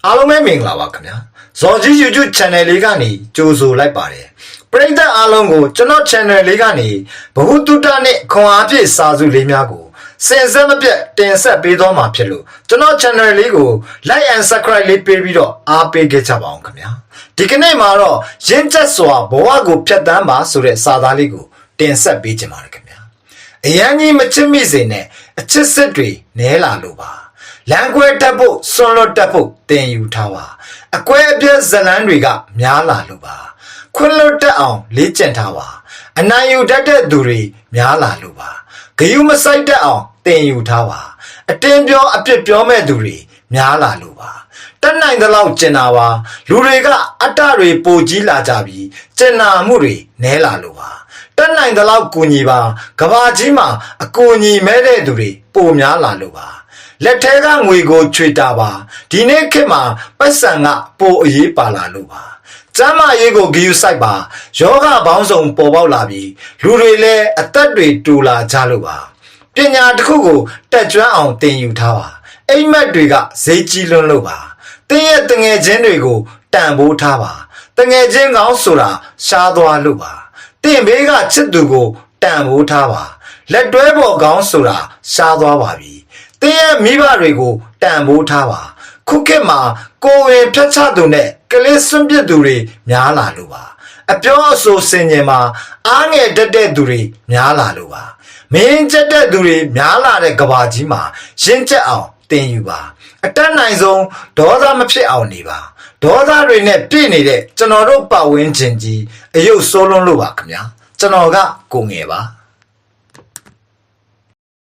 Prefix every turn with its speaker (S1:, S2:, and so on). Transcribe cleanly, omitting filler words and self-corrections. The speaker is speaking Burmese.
S1: အားလုံးပဲမင်္ဂလာပါခင်ဗျာဇော်ကြီး YouTube channel လေးကနေကြိုဆိုလိုက်ပါတယ်ပရိသတ်အားလုံးကိုကျွန်တော် channel လေးကနေဘဟုတုတနဲ့ခွန်အားဖြည့်စာစုလေးများကိုစင်စက်မပြတ်တင်ဆက်ပေးသွားမှာဖြစ်လို့ကျွန်တော် channel လေးကို like and subscribe လေးပေးပြီးတော့အားပေးခဲ့ကြပါအောင်ခင်ဗျာဒီကနေ့မှာတော့ရင့်ကျက်စွာဘဝကိုဖြတ်တန်းပါဆိုတဲ့စာသားလေးကိုတင်ဆက်ပေးချင်ပါတယ်ခင်ဗျာအရန်ကြီးမချစ်မိစေနဲ့အချစ်စစ်တွေနဲလာလို့ပါလမ်းကွဲတက်ဖို့စွန့်လွတ်တက်ဖို့တင်ယူထားပါအကွဲအပြဲဇလန်းတွေကများလာလို့ပါခွင့်လွတ်တက်အောင်လေ့ကျင့်ထားပါအနိုင်ယူတတ်တဲ့သူတွေများလာလို့ပါဂယုမဆိုင်တက်အောင်တင်ယူထားပါအတင်းပြောအပြစ်ပြောမဲ့သူတွေများလာလို့ပါတက်နိုင်သလောက်ကျင်နာပါလူတွေကအတ္တတွေပိုကြီးလာကြပြီးကျင်နာမှုတွေနဲလာလို့ပါတက်နိုင်သလောက်ကူညီပါကဘာကြီးမှာအကူအညီမဲတဲ့သူတွေပိုများလာလို့ပါလက်ထဲကငွေကိုချွေတာပါဒီနေ့ခေတ်မှာပတ်စံကပိုအရေးပါလာလို့ပါကျမ်းမာရေးကိုဂရုစိုက်ပါယောဂဘောင်းဆောင်ပေါ်ပေါက်လာပြီးလူတွေလည်းအသက်တွေတူလာကြလို့ပါပညာတစ်ခုကိုတက်ကြွအောင်သင်ယူထားပါအိမ်မက်တွေကဈေးကြီးလွန်းလို့ပါတင်းရဲ့တငယ်ချင်းတွေကိုတန်ဖိုးထားပါတငယ်ချင်းကောင်းဆိုတာရှားသွားလို့ပါတင်းဘေးကချစ်သူကိုတန်ဖိုးထားပါလက်တွဲပေါ်ကောင်းဆိုတာရှားသွားပါပြီတင်းရဲ့မိဘတွေကိုတန်ဖိုးထားပါခုခေတ်မှာကိုယ်ဝင်ဖြတ်ချသူနဲ့ကလေးစွန့်ပစ်သူတွေများလာလို့ပါအပြောအဆိုစင်ကြင်မှာအားငယ်တတ်တဲ့သူတွေများလာလို့ပါမင်းကျက်တဲ့သူတွေများလာတဲ့ကဘာကြီးမှာရင့်ကျက်အောင်တင်ယူပါအတတ်နိုင်ဆုံးဒေါသမဖြစ်အောင်နေပါဒေါသတွေနဲ့ပြည့်နေတဲ့ကျွန်တော်တို့ပတ်ဝန်းကျင်ကြီးအယုတ်ဆိုးလွန်းလို့ပါခင်ဗျာကျွန်တော်ကကိုငယ်ပါ